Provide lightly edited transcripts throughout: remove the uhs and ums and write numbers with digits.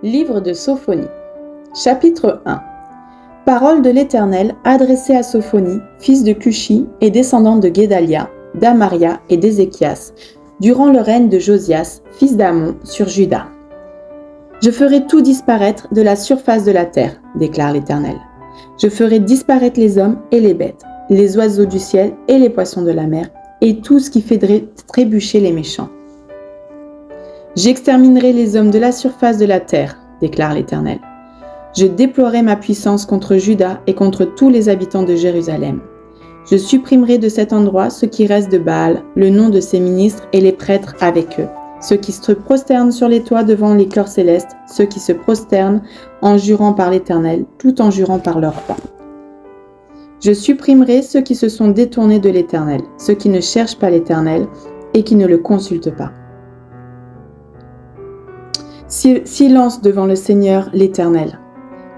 Livre de Sophonie. Chapitre 1. Parole de l'Éternel adressée à Sophonie, fils de Cushi et descendant de Guédalia, d'Amaria et d'Ézéchias, durant le règne de Josias, fils d'Amon, sur Juda. Je ferai tout disparaître de la surface de la terre, déclare l'Éternel. Je ferai disparaître les hommes et les bêtes, les oiseaux du ciel et les poissons de la mer, et tout ce qui fait trébucher les méchants. J'exterminerai les hommes de la surface de la terre, déclare l'Éternel. Je déploierai ma puissance contre Juda et contre tous les habitants de Jérusalem. Je supprimerai de cet endroit ce qui reste de Baal, le nom de ses ministres et les prêtres avec eux, ceux qui se prosternent sur les toits devant les cœurs célestes, ceux qui se prosternent en jurant par l'Éternel, tout en jurant par leur roi. Je supprimerai ceux qui se sont détournés de l'Éternel, ceux qui ne cherchent pas l'Éternel et qui ne le consultent pas. Silence devant le Seigneur l'Éternel.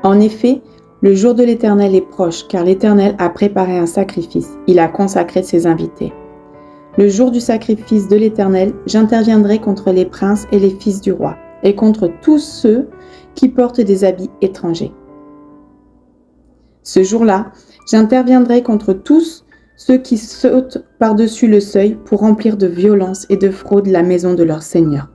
En effet, le jour de l'Éternel est proche, car l'Éternel a préparé un sacrifice. Il a consacré ses invités. Le jour du sacrifice de l'Éternel, j'interviendrai contre les princes et les fils du roi, et contre tous ceux qui portent des habits étrangers. Ce jour-là, j'interviendrai contre tous ceux qui sautent par-dessus le seuil pour remplir de violence et de fraude la maison de leur Seigneur.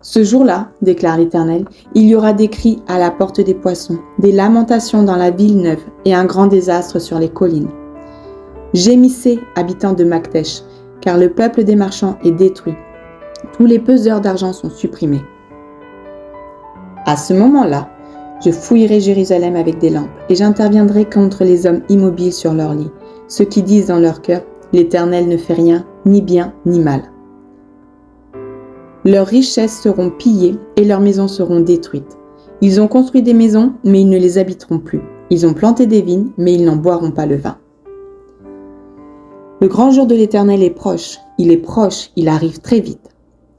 Ce jour-là, déclare l'Éternel, il y aura des cris à la porte des poissons, des lamentations dans la ville neuve et un grand désastre sur les collines. Gémissez, habitants de Maktesh, car le peuple des marchands est détruit. Tous les peseurs d'argent sont supprimés. À ce moment-là, je fouillerai Jérusalem avec des lampes et j'interviendrai contre les hommes immobiles sur leur lit, ceux qui disent dans leur cœur, l'Éternel ne fait rien, ni bien ni mal. Leurs richesses seront pillées et leurs maisons seront détruites. Ils ont construit des maisons, mais ils ne les habiteront plus. Ils ont planté des vignes, mais ils n'en boiront pas le vin. Le grand jour de l'Éternel est proche, il arrive très vite.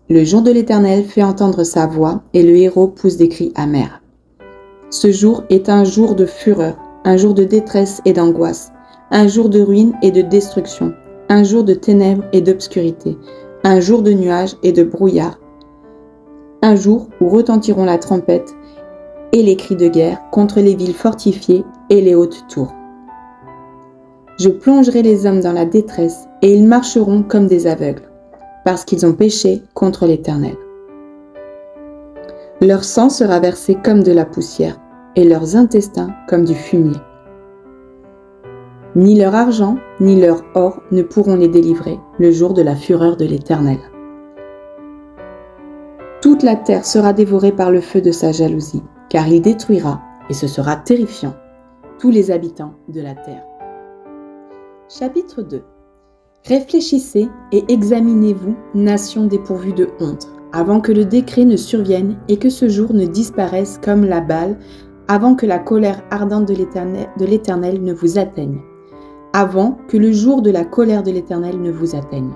Le jour de l'Éternel fait entendre sa voix et le héros pousse des cris amers. Ce jour est un jour de fureur, un jour de détresse et d'angoisse, un jour de ruine et de destruction, un jour de ténèbres et d'obscurité, un jour de nuages et de brouillard, un jour où retentiront la trompette et les cris de guerre contre les villes fortifiées et les hautes tours. Je plongerai les hommes dans la détresse et ils marcheront comme des aveugles, parce qu'ils ont péché contre l'Éternel. Leur sang sera versé comme de la poussière et leurs intestins comme du fumier. Ni leur argent, ni leur or ne pourront les délivrer le jour de la fureur de l'Éternel. Toute la terre sera dévorée par le feu de sa jalousie, car il détruira, et ce sera terrifiant, tous les habitants de la terre. Chapitre 2. Réfléchissez et examinez-vous, nations dépourvues de honte, avant que le décret ne survienne et que ce jour ne disparaisse comme la balle, avant que la colère ardente de l'Éternel ne vous atteigne. Avant que le jour de la colère de l'Éternel ne vous atteigne.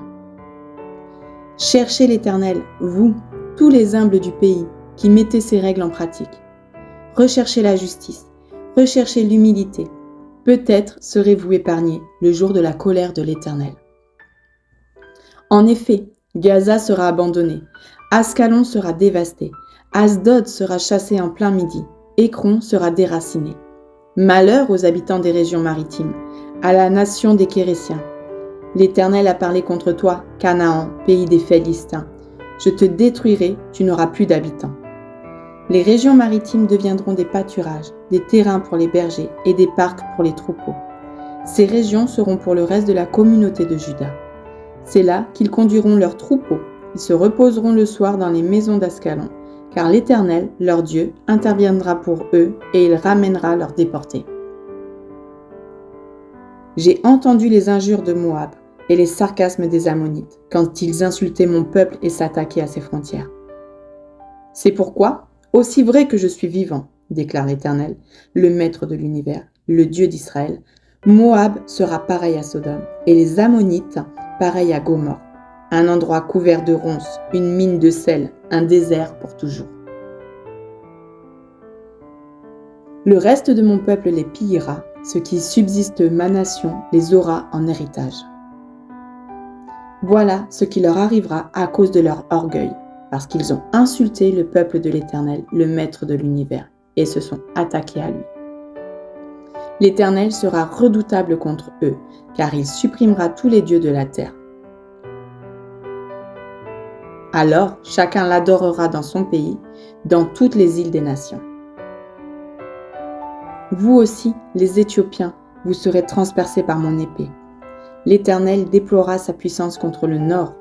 Cherchez l'Éternel, vous, tous les humbles du pays, qui mettez ces règles en pratique. Recherchez la justice, recherchez l'humilité. Peut-être serez-vous épargnés le jour de la colère de l'Éternel. En effet, Gaza sera abandonné, Ascalon sera dévasté, Asdod sera chassé en plein midi, Écron sera déraciné. Malheur aux habitants des régions maritimes, à la nation des Kérésiens. L'Éternel a parlé contre toi, Canaan, pays des Philistins. Je te détruirai, tu n'auras plus d'habitants. Les régions maritimes deviendront des pâturages, des terrains pour les bergers et des parcs pour les troupeaux. Ces régions seront pour le reste de la communauté de Juda. C'est là qu'ils conduiront leurs troupeaux. Ils se reposeront le soir dans les maisons d'Ascalon, car l'Éternel, leur Dieu, interviendra pour eux et il ramènera leurs déportés. J'ai entendu les injures de Moab et les sarcasmes des Ammonites quand ils insultaient mon peuple et s'attaquaient à ses frontières. C'est pourquoi, aussi vrai que je suis vivant, déclare l'Éternel, le Maître de l'univers, le Dieu d'Israël, Moab sera pareil à Sodome et les Ammonites pareil à Gomorrhe, un endroit couvert de ronces, une mine de sel, un désert pour toujours. Le reste de mon peuple les pillera, ce qui subsiste de ma nation les aura en héritage. Voilà ce qui leur arrivera à cause de leur orgueil, parce qu'ils ont insulté le peuple de l'Éternel, le Maître de l'univers, et se sont attaqués à lui. L'Éternel sera redoutable contre eux, car il supprimera tous les dieux de la terre. Alors chacun l'adorera dans son pays, dans toutes les îles des nations. Vous aussi, les Éthiopiens, vous serez transpercés par mon épée. L'Éternel déploiera sa puissance contre le nord.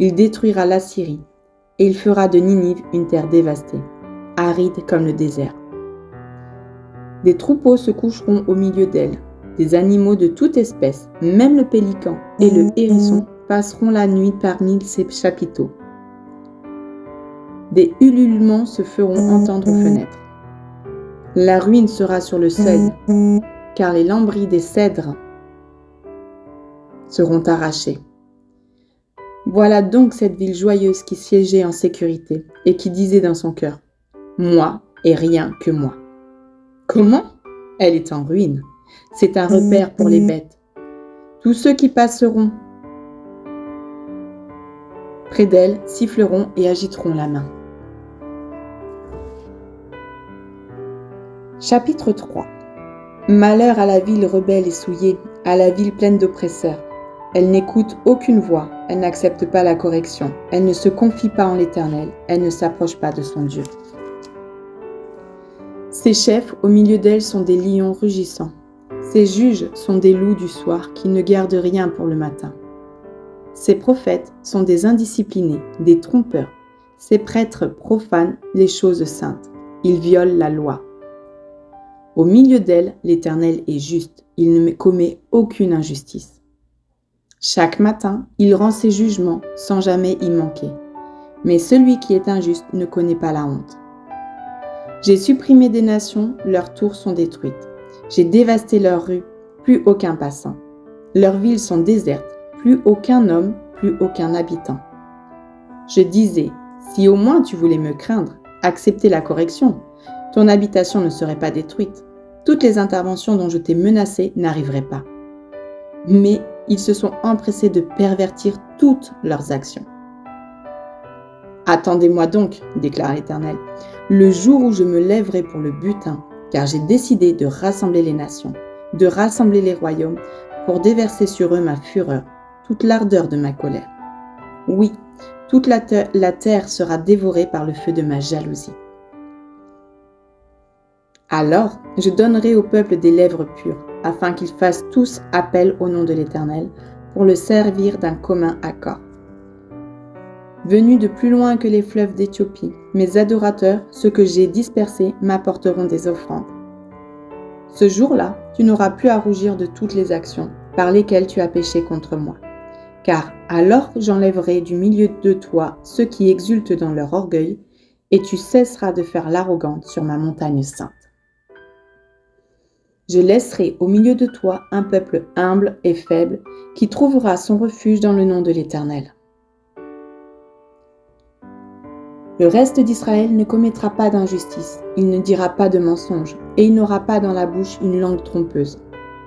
Il détruira l'Assyrie, et il fera de Ninive une terre dévastée, aride comme le désert. Des troupeaux se coucheront au milieu d'elle, des animaux de toute espèce, même le pélican et le hérisson, passeront la nuit parmi ses chapiteaux. Des ululements se feront entendre aux fenêtres. La ruine sera sur le seuil, car les lambris des cèdres seront arrachés. Voilà donc cette ville joyeuse qui siégeait en sécurité et qui disait dans son cœur : « Moi et rien que moi. » Comment ? Elle est en ruine. C'est un repère pour les bêtes. Tous ceux qui passeront près d'elle siffleront et agiteront la main. Chapitre 3. Malheur à la ville rebelle et souillée, à la ville pleine d'oppresseurs. Elle n'écoute aucune voix, elle n'accepte pas la correction, elle ne se confie pas en l'Éternel, elle ne s'approche pas de son Dieu. Ses chefs au milieu d'elle sont des lions rugissants. Ses juges sont des loups du soir qui ne gardent rien pour le matin. Ses prophètes sont des indisciplinés, des trompeurs. Ses prêtres profanent les choses saintes. Ils violent la loi. Au milieu d'elle, l'Éternel est juste. Il ne commet aucune injustice. Chaque matin, il rend ses jugements sans jamais y manquer. Mais celui qui est injuste ne connaît pas la honte. J'ai supprimé des nations, leurs tours sont détruites. J'ai dévasté leurs rues, plus aucun passant. Leurs villes sont désertes, plus aucun homme, plus aucun habitant. Je disais, si au moins tu voulais me craindre, accepter la correction, ton habitation ne serait pas détruite. Toutes les interventions dont je t'ai menacé n'arriveraient pas. Mais ils se sont empressés de pervertir toutes leurs actions. Attendez-moi donc, déclare l'Éternel, le jour où je me lèverai pour le butin, car j'ai décidé de rassembler les nations, de rassembler les royaumes, pour déverser sur eux ma fureur, toute l'ardeur de ma colère. Oui, toute la terre sera dévorée par le feu de ma jalousie. Alors, je donnerai au peuple des lèvres pures, afin qu'ils fassent tous appel au nom de l'Éternel, pour le servir d'un commun accord. Venus de plus loin que les fleuves d'Éthiopie, mes adorateurs, ceux que j'ai dispersés, m'apporteront des offrandes. Ce jour-là, tu n'auras plus à rougir de toutes les actions par lesquelles tu as péché contre moi. Car alors j'enlèverai du milieu de toi ceux qui exultent dans leur orgueil, et tu cesseras de faire l'arrogante sur ma montagne sainte. Je laisserai au milieu de toi un peuple humble et faible qui trouvera son refuge dans le nom de l'Éternel. Le reste d'Israël ne commettra pas d'injustice, il ne dira pas de mensonge, et il n'aura pas dans la bouche une langue trompeuse.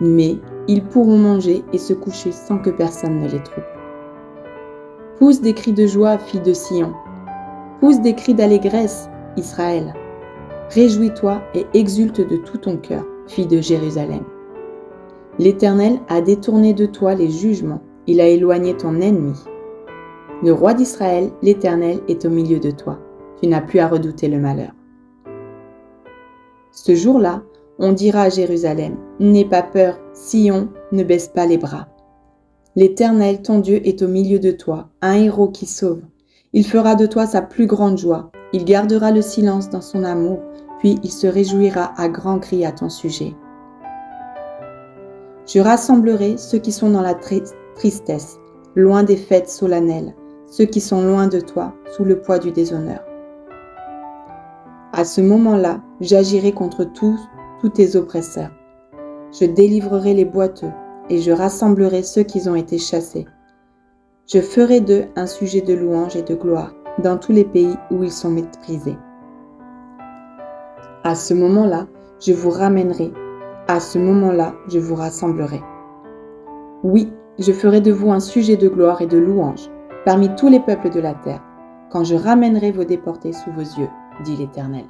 Mais ils pourront manger et se coucher sans que personne ne les trouble. Pousse des cris de joie, fille de Sion. Pousse des cris d'allégresse, Israël. Réjouis-toi et exulte de tout ton cœur, fille de Jérusalem. L'Éternel a détourné de toi les jugements, il a éloigné ton ennemi. Le roi d'Israël, l'Éternel, est au milieu de toi. Tu n'as plus à redouter le malheur. Ce jour-là, on dira à Jérusalem, n'aie pas peur, Sion, ne baisse pas les bras. L'Éternel, ton Dieu, est au milieu de toi, un héros qui sauve. Il fera de toi sa plus grande joie. Il gardera le silence dans son amour, puis il se réjouira à grands cris à ton sujet. Je rassemblerai ceux qui sont dans la tristesse, loin des fêtes solennelles, ceux qui sont loin de toi, sous le poids du déshonneur. À ce moment-là, j'agirai contre tous tes oppresseurs. Je délivrerai les boiteux, et je rassemblerai ceux qui ont été chassés. Je ferai d'eux un sujet de louange et de gloire, dans tous les pays où ils sont méprisés. À ce moment-là, je vous ramènerai. À ce moment-là, je vous rassemblerai. Oui, je ferai de vous un sujet de gloire et de louange, parmi tous les peuples de la terre. quand je ramènerai vos déportés sous vos yeux, dit l'Éternel.